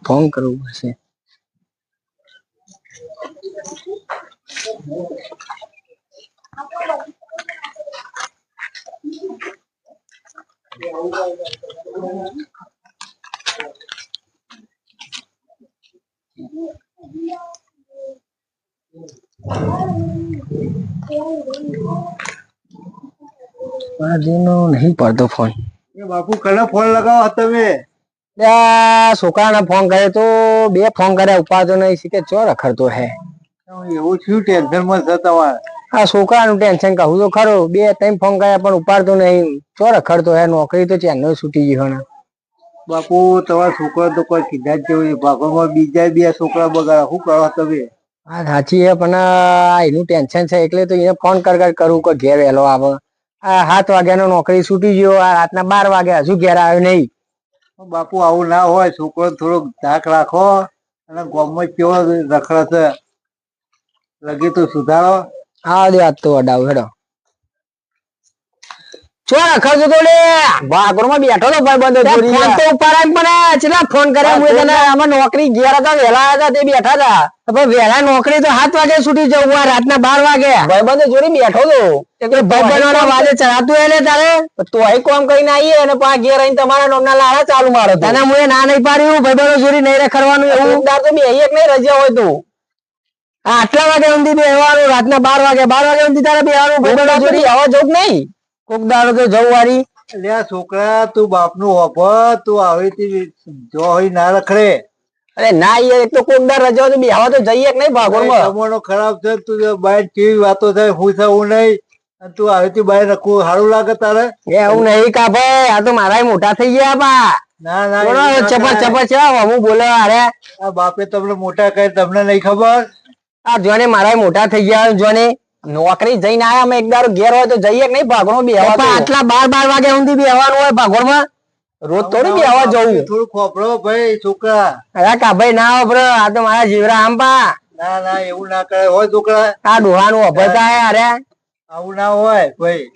Phone કરવું પડશે. નહીં પડતો ફોન. બાપુ કને ફોન લગાવો તમે? છોકરાને ફોન કરે તો બે ફોન કર્યા ઉપાડતો નહીં, શીખે ચો રખડતો હે. એવું શું ટેન્શન માં છે તમારે? આ છોકરાનું ટેન્શન કહું તો ખરું, બે ત્રણ ફોન કર્યા પણ ઉપાડતો નહીં, ચો રખડતો હે. નોકરી તો ચેનલ છૂટી ગઈ ને. બાપુ તમારા છોકરા તો કોઈ કીધા જ જેવું ભાગોમાં બીજા બે છોકરા બગાડા, શું કરો તમે? હા સાચી હે, પણ એનું ટેન્શન છે એટલે તો એને ફોન કરું કે ઘેર વહેલો આવે. આ 7 વાગ્યાનો નોકરી છૂટી ગયો, આ રાતના 12 વાગ્યા હજુ ઘેર આવ્યો નહીં. બાપુ આવું ના હોય, છોકરો થોડોક ધાક રાખો અને ગામમાં કેવો રખડે છે લગી તો સુધારો. હા દે આજ તો અડાવ હેડો. ચો રખડતો તો લે ભાગોરમાં બેઠો તો ભાઈ બંધો ફોન તો ઉપાડાય પણ કેટલા ફોન કર્યા હું તને. આમાં નોકરી ઘેર હતા, વહેલા હતા તે બેઠા હતા. પણ વહેલા નોકરી તો 7 વાગે છૂટી જવું, રાતના 12 વાગે ભાઈ બંધો જોડી બેઠો તો ભાઈ બનવાના વાદે ચડાતું એને તારે તો અહીં કોમ કરીને આવીએ અને પા ઘેર આવીને તમારા નામના લાડા ચાલુ મારો. તને હું ના નહીં પાડ્યું ભાઈ બંધો જોડી નહીં રખડવાનું એવું તો બે એક નહીં રજા હોય તો આટલા વાગે ઊંધી બેહવાનું, રાતના 12 વાગે ઊંધી તારે બેહવાનું ભાઈ બંધો જોડી આવા જોગ નહીં. કોક દાડો તો જવું વારી લે છોકરા તું બાપ નું હોભ, તું આવી જો હોય ના રખડે. અરે ના યાર, એક તો કોક દાડ રજા તો બેહવા તો જઈએ કે નહીં ભાગોળમાં. જમવાનો ખરાબ છે, તું બહાર કેવી વાતો થાય હું થવું નહીં, તું આવી બહાર રખવું સારું લાગે તારે? એવું નહીં કા ભાઈ, આ તો મારા મોટા થઈ ગયા બા. ના ના ચપર છે હું બોલે. અરે આ બાપે તમને મોટા કહે તમને નહીં ખબર? આ જોને મારા મોટા થઈ ગયા, જોને નોકરી જઈને આયા અમે એક દાડો ઘેર હોય તો જઈએ કે નહીં ભાગોળ બેહવા? આટલા 12 વાગ્યા સુધી બેહવાનું હોય ભાગોળમાં? રોજ થોડી બેહવા જવું. થોડું ખોપરો ભાઈ છોકરા. અરે કા ભાઈ ના વાપરો, આ તો મારા જીવરા આમ પા. ના ના એવું ના કરે હોય છોકરા. આ ડોહાનું અભરતા હે. અરે આવું ના હોય ભાઈ.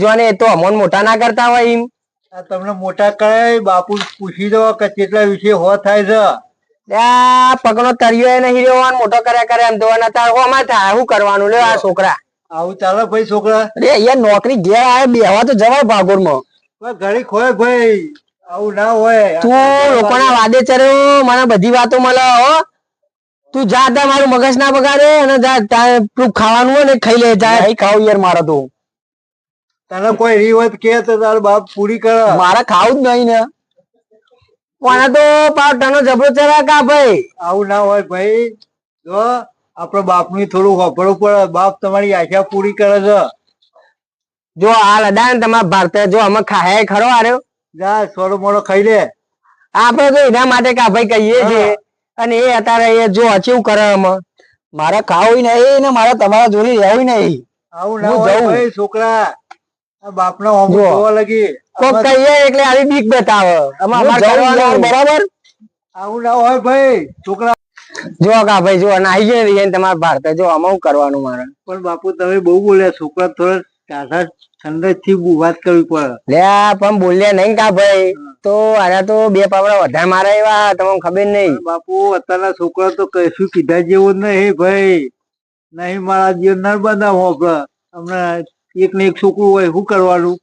જોને તો અમોન મોટા ના કરતા હોય એમ. આ તમને મોટા કરે બાપુ પૂછી દો કે કેટલા વિશે હો થાય છે. પગનો તરિયો નહીં રહેવાનો, મોટો કર્યા કરે એમ તો તારમાં થાય શું કરવાનું? લે આ છોકરા આવું ચાલે ભાઈ છોકરા? અરે યાર નોકરી ઘેર આવે બેહવા તો જવાય ભાગોળમાં. ઘડી ખોય ભાઈ, આવું ના હોય. તું લોકોના વાદે ચર્યો, મને બધી વાતો મળે હો. તું જા તા મારું મગજ ના બગાડે અને તું ખાવાનું હોય ને ખાઈ લે. જા ખાવ યાર મારે તો. તને કોઈ રીવત કે તો તારો બાપ પૂરી કરે. મારે ખાવું જ નહીં ને. કોને તો પાવ ટનો જબરો ચરા કા ભાઈ? આવું ના હોય ભાઈ. જો આપડે બાપ નું થોડું વાપરવું પડે. બાપ તમારી આશા પૂરી કરે છે. જો આ લડા ને તમારા ભારત જો અમે ખાય ખરો આર્યો. જા થોડો મોડો ખાઈ લે. આપડે તો એના માટે કા ભાઈ કહીએ છીએ, અને એ અત્યારે એ જો અચીવ કરે અમે. મારે ખાવું નહીં ને મારે તમારા જોડે રહેવું નહીં. આવું ના હોય ભાઈ છોકરા. બાપ નો હોમ જોવા લગી કોક કહીએ એટલે આવી બીક બતાવે. બરાબર આવું ના હોય ભાઈ છોકરા. જો કા ભાઈ જો નાહી ગયો તમારા ભારત જો આમાં કરવાનું મારે. પણ બાપુ તમે બહુ બોલ્યા. છોકરા થોડા ટાઢા ઠંડક થી વાત કરવી પડે. લે પણ બોલ્યા નહીં કા ભાઈ તો આના તો 2 પાવડા વધારે મારા એવા તમને ખબર નહીં. બાપુ અત્યારના છોકરા તો કશું કીધા જેવું નહીં ભાઈ. નહીં મારા જીવન ના બનાવો આપડે. હમણાં એક ને એક છોકરું હોય શું કરવાનું?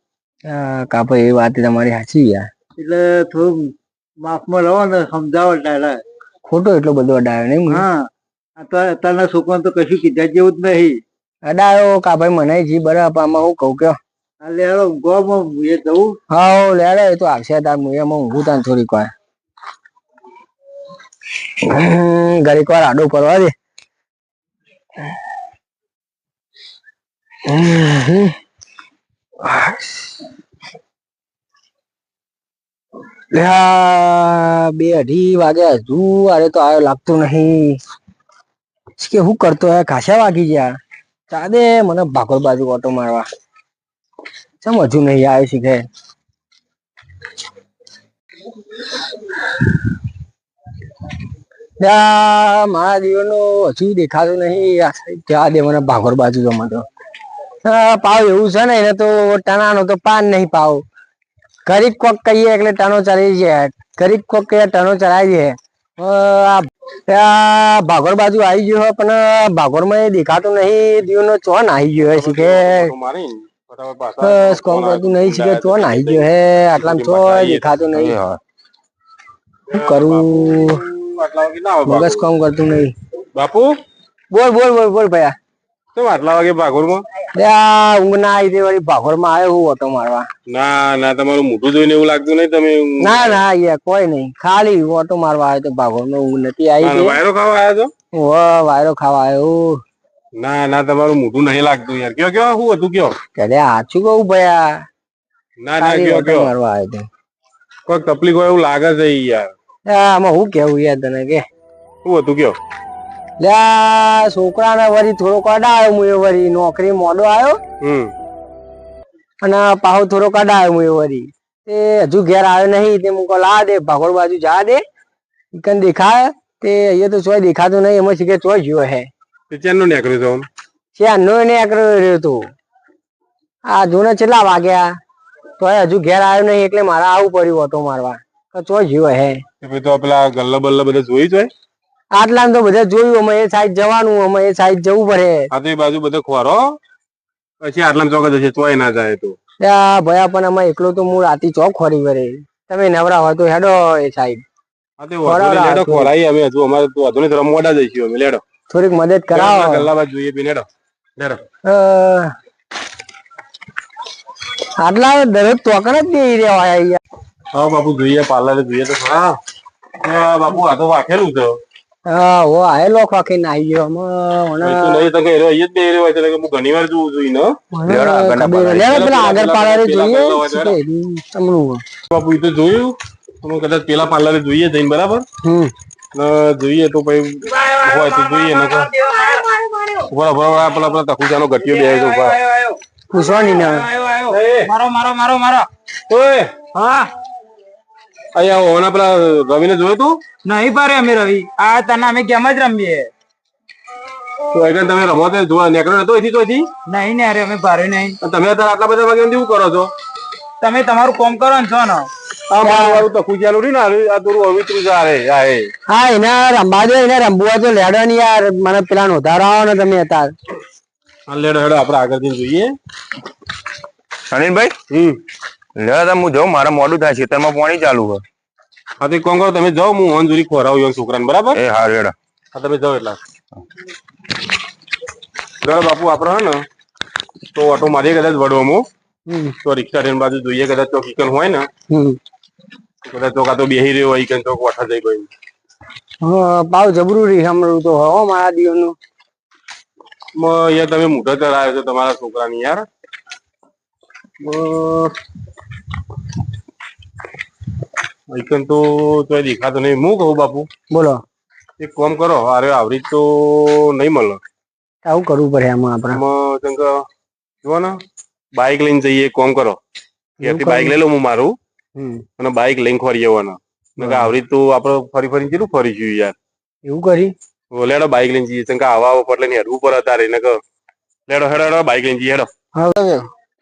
કા ભાઈ એ વાત તમારી સાચી યાર. એટલે થોડું માફમાં રહો ને સમજાવો. ટાળા ખોટો એટલો બધો અડાયો નહીં. હા અત્યારના છોકરા તો કશું કીધા જેવું જ નહીં. અડાયો કા ભાઈ મને જી બરાબર. આમાં હું કઉ કયો લેડો ગોમાં એ જવું. હા લેડો એ તો આવશે તાર એમાં ઊંઘું તાન થોડીક વાર. ઘડીક વાર આડો કરવા દે. બે 2:30 વાગે હજુ અરે તો આવ્યો લાગતું નહીં કે હું કરતો હે. ખાસા વાગી ગયા. ચાદે મને ભાગોળ બાજુ ઓટો મારવા ચમ હજુ નહીં આવ્યો શીખે. મારા જીવન હજુ દેખાતું નહીં. ત્યાં દે મને ભાગોળ બાજુ જમા તો પાવ એવું છે ને એને તો ટાણાનો તો પાન નહીં પાવ. ઘડીક કોક કહીએ એટલે ટાણો ચાલી જાય. ઘડીક કોક કે ટનો ચલાવી દે ભાગોર બાજુ આવી ગયો હોય પણ ભાગોર માં એ દેખાતું નહીં દીવ નો ચોન આવી ગયો હે શીખે બસ કોમ કરતું નહીં શીખે ચોન આવી ગયો હે આટલામાં ચો દેખાતું નહીં શું કરું મગજ કામ કરતું નહીં બાપુ બોલ બોલ બોલ બોલ ભૈયા કેમ આટલા વાગે ભાગોળ માં ઊંઘ ના આવી તે વળી ભાગોર માં આવ્યો હું ઓટો મારવા ના ના તમારું મોઢું જોઈને એવું લાગતું નહીં તમે ના ના યાર કોઈ નહીં ખાલી ઓટો મારવા આવ્યો તો ભાગોર માં ઊંઘ નથી આવી વાયરો ખાવા આવ્યો છો વાયરો ખાવા આવ્યો ના ના તમારું મોઢું નહીં લાગતું યાર કયો કયો શું હતું કયો કે સાચું કહું ભૈયા ના ના કયો કયો મારવા આવ્યો કોઈ તકલીફ હોય એવું લાગે છે યાર આમાં હું કેવું યાર તને કે શું હતું કયો છોકરાને વળી થોડો કડાયો હું એ વળી નોકરી મોડો આવ્યો અને પાહો થોડો કડાયો હું એ વળી તે હજુ ઘેર આવ્યો નહીં તે મુકો લા દે ભાગોળ બાજુ જા દે ઈકન દેખાય તે અહીંયા તો ચોય દેખાતું નહીં એમાં શીખે ચોય જ્યો હે ચેનનો નીકળ્યો છો નો ને રહ્યો તું આ જોને કેટલા વાગ્યા તોય હજુ ઘેર આવ્યો નહીં એટલે મારે આવવું પડ્યું ઓટો મારવા ચોય જ્યો હે તો પેલા ગલ્લા બલ્લા બધા જોઈ જોય આટલા તો બધા જોયું અમે એ સાઈડ જવાનું અમે એ સાઈડ જવું પડે આ તો એ બાજુ બધા ખોરો પછી આટલા ચોક જશે ચોય ના જાય તો ભયા પણ અમે એકલો તો હું રાતી ચોક ખોરી વરે તમે નવરા હોય તો હેડો એ સાઈડ લેડો ખોરાઈ અમે હજુ અમારે તો વધુ નહીં મોડા જઈશું અમે લેડો થોડીક મદદ કરાવો ગલ્લા બાજુ જોઈએ પી લેડો લેડો આટલા દરેક ચોકન જ દઈ રહ્યા યાર હા બાપુ જોઈએ પાર્લર જોઈએ તો ખરા બાપુ આ તો વાખેલું છે આ લોક વાખીને આવી ગયો ઘણી વાર જોવું જોઈએ આગળ પાર્લરે જોઈએ બાપુ એ તો જોયું કદાચ પેલા પાર્લરે જોઈએ જઈને બરાબર જોઈએ તો પછી હોય તો જોઈએ પેલા તકુચાનો ઘટ્યો બે પૂછવાની મારો મારો મારો મારો હા અહીંયા હોવાના પેલા રવિને જોયો તું નહીં પારે અમે રવિ આ તને અમે કેમ જ રમીએ તો એકદમ તમે રમો તો જોવા નીકળ્યો નતો એથી તો નહીં ને અરે અમે પારે નહીં તમે અત્યારે આટલા બધા વાગે શું કરો છો તમે તમારું કોમ કરો ને છો ને આ મારું તો કુજાલું રહી ને આ થોડું અવિતરું જારે હા એને રમવા દો એને રમવું તો લેડો ને યાર મને પેલા નોધારો આવો ને તમે અત્યારે લેડો હેડો આપડે આગળ જઈને જોઈએ અનિલભાઈ લેવા હું જાઉં મારા મોડું થાય ખેતરમાં પાણી ચાલુ હોય હા તો કોણ કરો તમે જાઓ હું ઓન જોરી ખોરાવું છોકરાને બરાબર એ હા રેડા હા તમે જાઓ એટલા બાપુ આપડે હે ને તો ઓટો મારીએ કદાચ વડવામાં તો રિક્ષા ટ્રેન બાજુ જોઈએ કદાચ ચોક ઈકન હોય ને કદાચ ચોક આ તો બેહી રહ્યો હોય ઈકન ચોક વાઠા જઈ ભાઈ પાવ જબરૂરી સાંભળવું તો હો મારા દીવનું યાર તમે મોઢા ચડાવ્યો છો તમારા છોકરાની યાર ઈકન તો દેખાતો નહીં હું કહું બાપુ બોલો એક કામ કરો અરે આવરી તો નહીં મળે આવું કરવું પડે આમાં આપણે જુઓ ને બાઈક લઈને જઈએ કોમ કરો ત્યાંથી બાઈક લઈ લઉં હું મારું અને બાઈક લઈને ફરી જવાના આવરી તો આપડે ફરી ફરી કેટલું ફરીશું યાર એવું કરી લેડો બાઈક લઈને જઈએ ચંકા આવા પટલે ને હેડવું પર હતા એને લેડો હેડો હેડો બાઈક લઈને જઈએ હેડો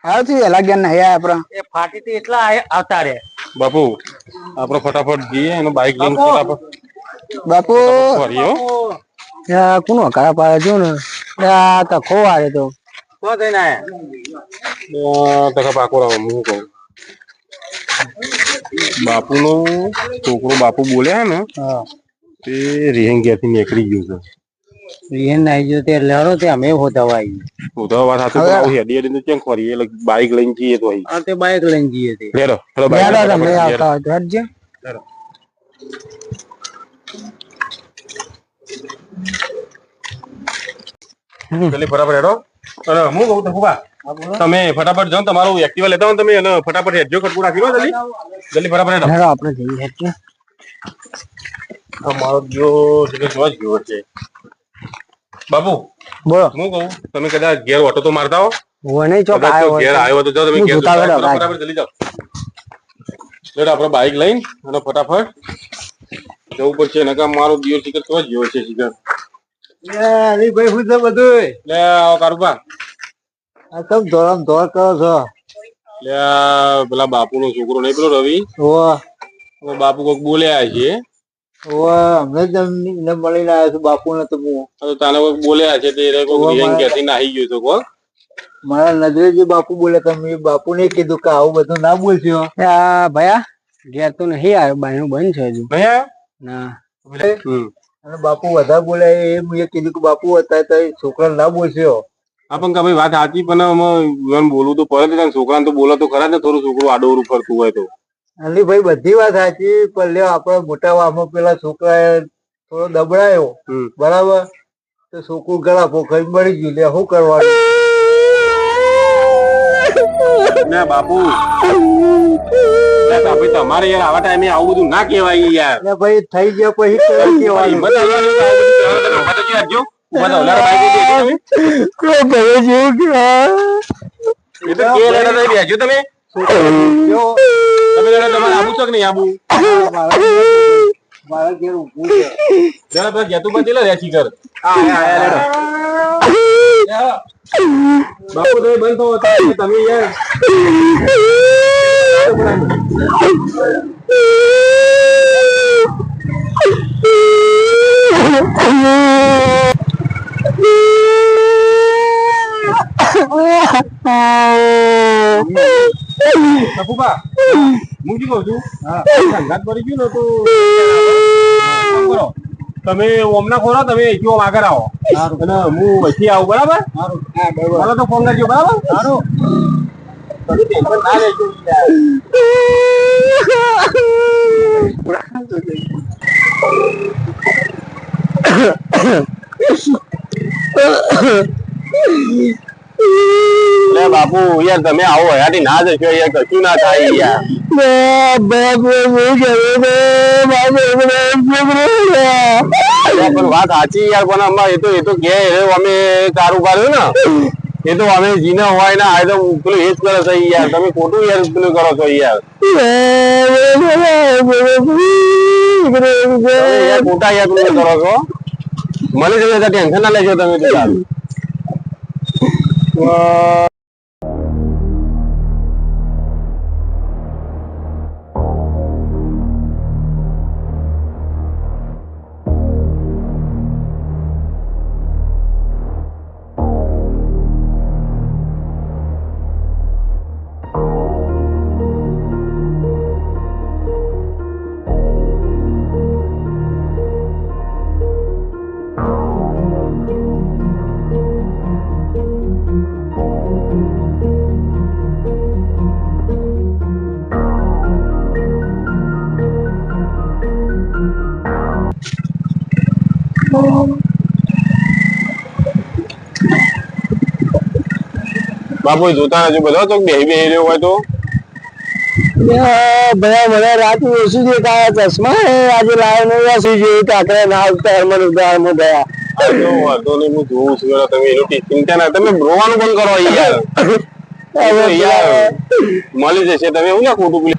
આવતી વેલા ગયા ને આપડે એ ફાટી થી એટલા આવતા રે બાપુ આપડે ફટાફટ જઈએ અને બાઈક લઈને ફટાફટ બાપુ ફરીએ કોનો કરા પાડે જો ને તખો વારે તો થઈને તખા પાકો રાવ હું કહું બાપુ નો છોકરો બાપુ બોલ્યા ને તે રિહેંગ ક્યાંથી નીકળી ગયું છે રિહેન આવી ગયો તે લહેરો તે અમે હોતા આવી હું તો વાત સાથે આવું હેડી હેડી ચેક ફરીએ એટલે બાઈક લઈને જઈએ તો અહીં આ તે બાઈક લઈને જઈએ તે લેડો હેડો બાઈક તમે આવતા હોય તો હટજો લેડો જલ્દી ફટાફટ હેડો અને હું કહું તો ખુબા તમે ફટાફટ જાઓ તમારું એક્ટિવા લેતા હો તમે અને ફટાફટ હેડજો ખટકું રાખી લો જલ્દી જલ્દી ફટાફટ હેડો હેડો આપણે જઈએ હેડજો મારો ગયો જોવા જ ગયો છે બાપુ બોલો હું કહું તમે કદાચ ઘેર ઓટો તો મારતા હો નહીં ચોક ઘેર આવ્યો તો જાઓ તમે ઘેર ફટાફટ જલ્દી જાઓ લેડો આપણે બાઈક લઈને અને ફટાફટ જવું પડશે નકા મારો દિયો શિખર તો જ ગયો છે શિખર ભાઈ શું છે બધું લે આવો કારુબા આ સબ ધોરમ ધોર કરો છો લે પેલા બાપુ નો છોકરો નહીં પેલો રવિ બાપુ કોક બોલ્યા છે હમણાં જ એમને મળીને આવ્યો છું બાપુ ને તો હું તો તને કોક બોલ્યા છે તે કોક રિયન ક્યાંથી નાહી ગયો તો કોક મારા નજરે જે બાપુ બોલે તમે બાપુ ને કીધું કે આવું બધું ના બોલશો. ભયા ઘેર તો નહીં આવ્યો બાયણું બંધ છે હજુ નહીં આવ્યો? ના અને બાપુ વધારે બોલે એ મેં કીધું કે બાપુ હતા તો છોકરા ના બોલશો. હા પણ ભાઈ વાત સાચી પણ આમાં બોલવું તો પડે જ છોકરાને તો બોલો તો ખરા ને થોડું છોકરું આડોરું ફરતું હોય તો અલી ભાઈ બધી વાત સાચી પણ લ્યો આપડા મોટા વામો પેલા છોકરા થોડો દબડાયો બરાબર તો છોકરું ગળા પોખરી મળી ગયું લે શું કરવાનું. ના બાપુ ભાઈ તમારે યાર આવા ટાઈમે આવું બધું ના કહેવાય યાર. ભાઈ થઈ ગયા પછી કેવાનું તમે તમારે આબુ છો કે નહીં આબુ મારા ઘેર ઊભું છે. જરા પેલા જેતું બચી લે રેસી કર બાપુ તમે બંધ થો તમે યાર બાપુબા હું શું કહું છું સંગાત પડી ગયું ને તો કરો તમે ઓમના ખોરા તમે અહીંથી ઓમ આગળ આવો અને હું અહીંથી આવું બરાબર ચાલો તો ફોન કરજો બરાબર સારું ના લેજો બાપુ યાર તમે આવો હયાથી ના જશો યાર કશું ના થાય યાર પણ વાત સાચી યાર પણ અમારે એ તો કે અમે સારું કર્યું ને એ તો અમે જીને હોય ને આ તો પેલું એ જ કરે છે યાર તમે ખોટું યાર પેલું કરો છો યાર ખોટા યાર તમે કરો છો મળી જશે ટેન્શન ના લેજો તમે તો સારું બાપુ જોતા હજુ બધો તો બે રહ્યો હોય તો બધા રાત ઓછું દેખાયા ચશ્મા આજે લાવ્યો નહીં શું જોયું કાકડા ના આવતા મને ઉદાહરણ ગયા વાંધો નહીં હું જોઉં છું તમે એનું ચિંતા ના તમે રોવાનું બંધ કરો યાર મળી જશે તમે એવું ના ખોટું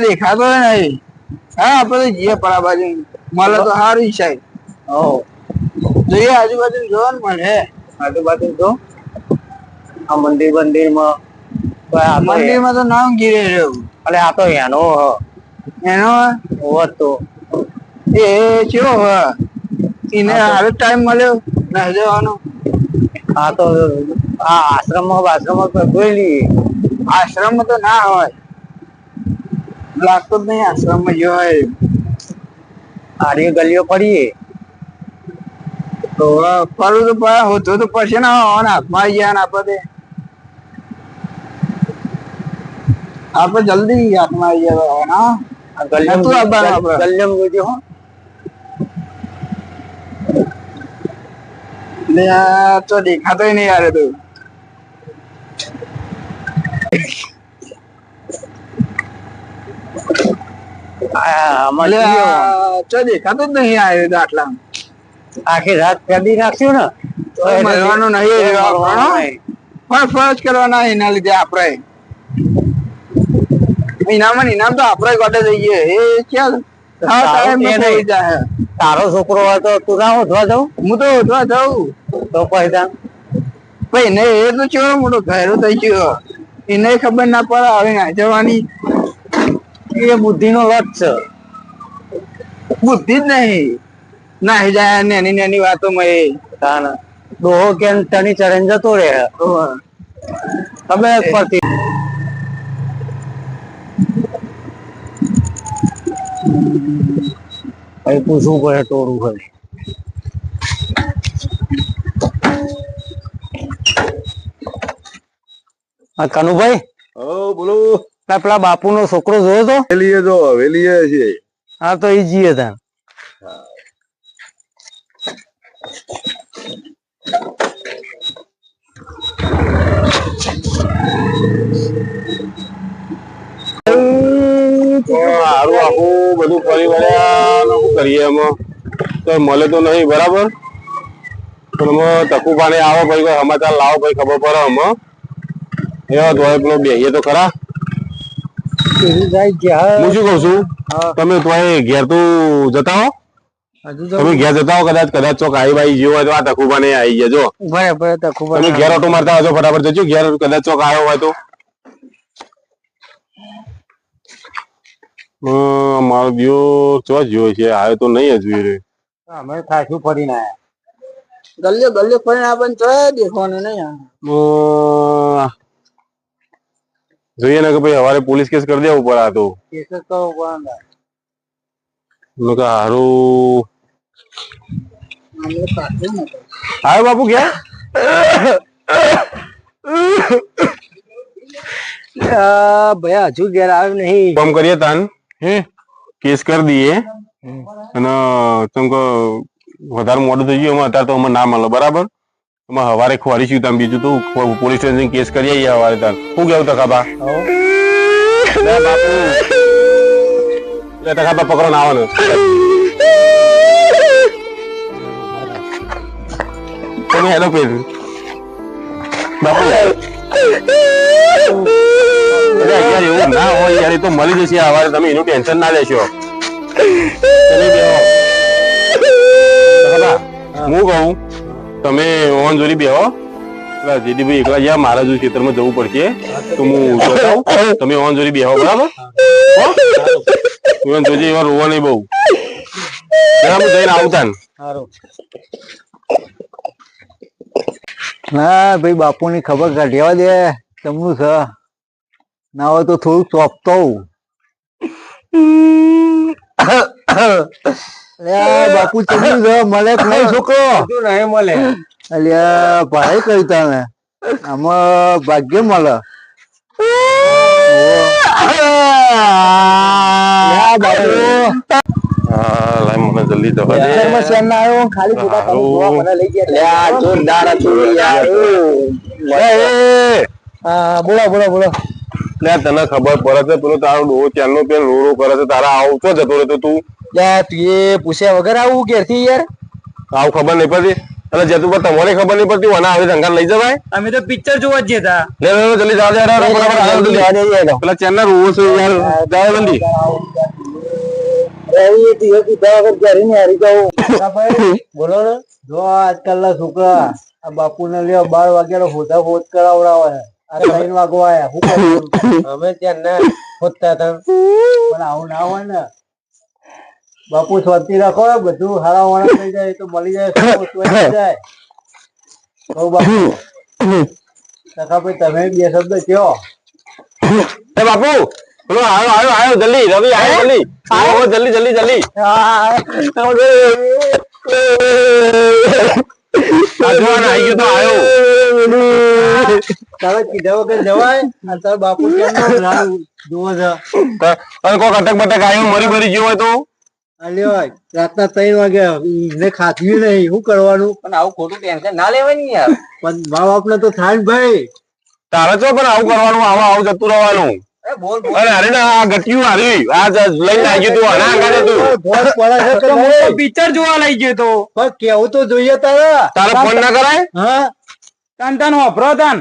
દેખાતો નહીં હા આપડે જઈએ પરા બાજુ મળે તો સારું સાહેબ જોઈએ આજુબાજુ જોવા ને મળે આજુબાજુ તો આ મંદિર માં તો નામ ગીરે રહ્યું અરે આ તો એનો તો એ ચેવો હ એને હાલ ટાઈમ મળ્યો ના જવાનો આ તો આ આશ્રમ જોઈ લઈએ આશ્રમ તો ના હોય, લાગતો જ નહીં આશ્રમ માં ગયો હોય. આર્ય ગલીઓ પડીએ તો ફરવું તો પડે, હોતું તો પડશે ને. હાથમાં આવી ગયા ને આપડે જલ્દી હાથમાં આવી ગયા. ગલ્યમ જોજો હો. તો દેખાતો નહીં યાર તું. દેખાતો જ નહીં આવ્યો આટલા. આખી રાત ફેદી નાખ્યું ને મળવાનું નહીં, પણ ફરજ કરવાના એના લીધે આપડે ઇનામ તો આપડે ગોટે જઈએ. એ ક્યાં તારો છોકરો હોય તો તું ના ઉઠવા જાઉં? હું તો ઉઠવા જાઉં તો પછી એને એ તો ચેવો મોટો ઘેરો થઈ ગયો, એને ખબર ના પડે હવે ના જવાની. એ બુદ્ધિ નો લત છે. બુદ્ધિ જ નહીં, નાહી જાય નાની નાની વાતોમાં. ડોહો કે તની ચરણ જતો રહે ખબર પડતી. પૂછવું પડે ટોળું કરે. કનુભાઈ બોલો. પેલા બાપુ નો છોકરો જોયો તો? હવેલી છે. હા તો એ જઈએ તા. સારું આખું બધું ફરી વળ્યા શું કરીએ એમાં તો મળે તો નહીં બરાબર. પણ એમાં તકુભાને આવો ભાઈ કોઈ સમાચાર લાવો ભાઈ ખબર પડે આમાં. એવા તો પેલો બેહીએ તો ખરા. હું શું કઉ છું, તમે તો ઘેર તો જતા હો, તમે ઘેર જતા હો. કદાચ ચોક આવી બાઈ જેવો હોય તો આ તકુભાને આવી જજો. તમે ઘેર ઓટો મારતા હશો, ફટાફટ જજો ઘેર. કદાચ ચોક આવ્યો હોય તો મારો દિયો ચો જોયો છે, આવ્યો તો નહીં હજુ. અમે ખાસું ફરીને ગલ્લે ફરીને આપણને તો દેખવાનું નહીં. જોઈએ ને કે ભાઈ હવારે પોલીસ કેસ કરી દેવું પડે. આ તો હારું આવ્યો બાપુ ક્યાં ભાઈ હજુ ઘેર આવ્યું નહીં. કામ કરીએ તાન કેસ કરી દઈએ અને તમને વધારે મોડું થઈ ગયું અત્યારે તો અમે ના મળે બરાબર. અમે હવારે ખોરીશું તમે બીજું તો પોલીસ સ્ટેશન કેસ કરી આવીએ હવારે તાર. શું કેવું તકાબા? બાપુ તકાબા પકડો ના આવે ને તમે હેલો પેર બાપુ એવું ના હોય યાર. તો મળી જશે હવારે, તમે એનું ટેન્શન ના લેશો. હું કહું તમે ઓન જોડી બેહો. જેડીભાઈ એકલા જ્યાં મારા જો ખેતરમાં જવું પડશે તો હું બતાવું. તમે ઓન જોડી બેહો બરાબર. જોજે એવા રોવા નહીં બહુ. હું જઈને આવતા ને. ના ભાઈ બાપુ ની ખબર કાઢવા દે તમનું છે. ના હોય તો થોડુંક ચોપતો બાપુ ચમનું છે. મળે નહીં છોકરો નહીં મળે. અલ્યા ભાઈ કઈ તને આમાં ભાગ્ય મળે. મને જલ્દી જવા દે. બોલો. તને ખબર પડે છે પેલો તારો ડોહો ચાલનો પેન રો કરે છે, તારા આવું છો જતો રહેતો તું? તું એ પૂછ્યા વગર આવું ઘેરથી યાર? આવું ખબર નહીં પડતી અને જતું પર તમારે ખબર નહીં પડતી. મને આવી ધંધા લઈ જવાય. અમે તો પિક્ચર જોવા જ જતા. લે જલ્દી જવા દે. પેલા ચેનના રોવો છે યાર. જાય બંધી બોલો ને. જો આજકાલ ના છોકરા આ બાપુ ને લ્યો 12 વાગ્યા હોતા હોત કરાવડાવે. આ 3 વાગવા આયા. શું કરું? અમે ત્યાં ના હોતા હતા પણ આવું ના હોય ને. બાપુ શાંતિ રાખો, બધું હારા વાળા થઈ જાય તો મળી જાય. બાપુ સખા ભાઈ તમે બે શબ્દ કયો. એ બાપુ પેલો આવ્યો આવ્યો આવ્યો જલ્દી રવિ આવ્યો જલ્દી આવો જલ્દી જલ્દી જલ્દી આગેવાન આવી ગયો તો આવ્યો તારે કીધા વગર જવાય અને તારા બાપુ કેમ જોવો છે અને કોક અટક બટક આવ્યો મરી મરી ગયો હોય તો અલ્યો રાતના 3 વાગે ને ખાધ્યું નહીં શું કરવાનું? પણ આવું ખોટું ટેન્શન ના લેવાય ને યાર. પણ મા બાપ ને તો થાય ને ભાઈ. તારે તો પણ આવું કરવાનું આવું જતું રહેવાનું. એ બોલ બોલ. અરે અરે ના આ ગટ્યું હારી આ લઈને આવી ગયું તું આના આગળ હતું ભોજ પડે છે કે નહીં? પિક્ચર જોવા લઈ ગયો તો પણ કેવું તો જોઈએ તારે. તારે ફોન ના કરાય હા તાન વાપરો તાન.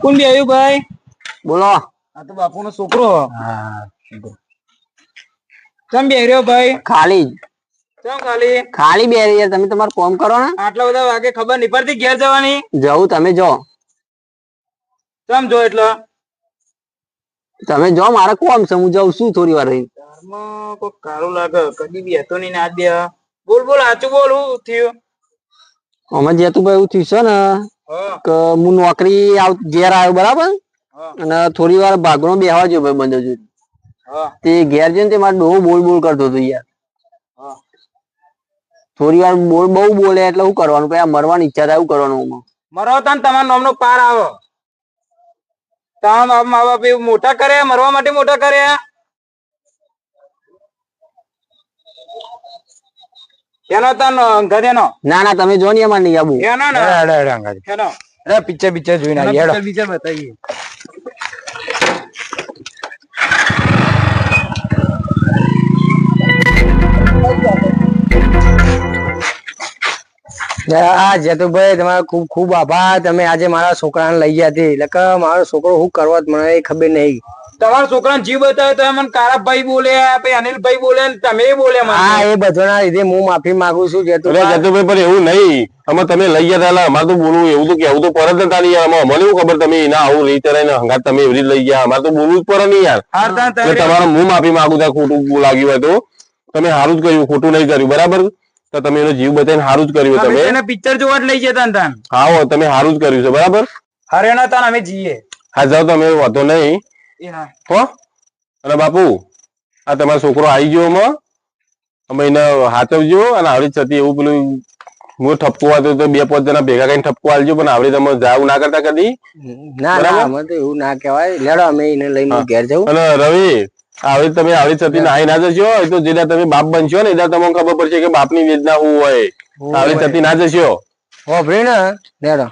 કોણ બી આવ્યું ભાઈ? બોલો. આ તો બાપુનો છોકરો. કેમ બે રહ્યો ભાઈ? ખાલી કેમ ખાલી? ખાલી બે યાર, તમે તમારું કામ કરો ને. આટલા બધા વાગે ખબર નહીં પડતી ઘેર જવાની? જવું તમે જો. કેમ જો એટલે? તમે જો, મારે કોમ છે, હું જાઉં છું થોડી વાર રહી. ઘરમાં કોઈ કારું લાગે કદી બી હતો નહીં ને આજ બે. બોલ બોલ સાચું બોલ શું થયું? અમે જેતુભાઈ એવું થયું છે ને હા કે હું નોકરી ઘેર આવ્યો બરાબર, હા અને થોડી વાર ભાગનો બેહવા જો ભાઈ બંધો જોડે. હા તે ઘેર જઈને તે મારે ડોહો બોલ બોલ કરતો હતો યાર. હા. થોડી વાર બોલ બહુ બોલે એટલે શું કરવાનું? પછી આ મરવાની ઈચ્છા થાય, શું કરવાનું? મરો તાન તમારા નામનો પાર આવે. તમારા મા બાપ એવું મોટા કર્યા, મરવા માટે મોટા કર્યા. એનો તાન ગધેનો ના ના તમે જો ને, એમાં નહીં આવું. એનો ને એનો પિક્ચર જોઈને આવીએ. બીજા બતાવીએ. જેતુભાઈ તમારો ખૂબ ખૂબ આભાર. તમે આજે મારા છોકરાને લઈ ગયા હતી, એટલે કે મારો છોકરો શું કરવા મને ખબર નહીં. તમારા છોકરાને જીવ બતાવ્યો તો મને કારાભાઈ બોલ્યા, પછી અનિલભાઈ બોલ્યા, તમે બોલ્યા મને. હા, એ બધાના લીધે હું માફી માંગુ છું અરે જેતુભાઈ. જતુભાઈ પણ એવું નહીં અમે તમે લઈ ગયા હતા અમારે તો બોલવું એવું તો કેવું તો પરત હતા નહીં યાર અમને એવું ખબર તમે એના આવું રહી ને હંગાત તમે એવી રીતે લઈ ગયા અમારે તો બોલવું જ પડે નહીં યાર હાર તાન એટલે તમે તમારે હું માફી માંગુ ત્યાં ખોટું લાગ્યું હોય તો તમે સારું જ કર્યું ખોટું નહીં કર્યું બરાબર તો તમે એનો જીવ બતાવીને સારું જ કર્યું તમે એને પિક્ચર જોવા જ લઈ જતા ને તાન. હા તમે સારું જ કર્યું છે બરાબર હરિયાણા તાન અમે જઈએ. હા જાઓ તમે વાંધો નહીં એ હા હો અને બાપુ આ તમારો છોકરો આવી ગયો અમે એને હાચવજો અને આવડી છતી એવું પેલું હું ઠપકો હતો તો 2-5 જણા ભેગા કરીને ઠપકો આલજો પણ આવડે તમે જાવું ના કરતા કદી ના ના, અમે તો એવું ના કહેવાય. લેડો અમે એને લઈને ઘેર જવું. અને રવિ આવી તમે આવડી છતી નાહી ના જશો એ તો જેના તમે બાપ બનશો ને એટલે તમને ખબર પડશે કે બાપની વેદના શું હોય આવડી છતી ના જશો. વાપરી ને લેડો.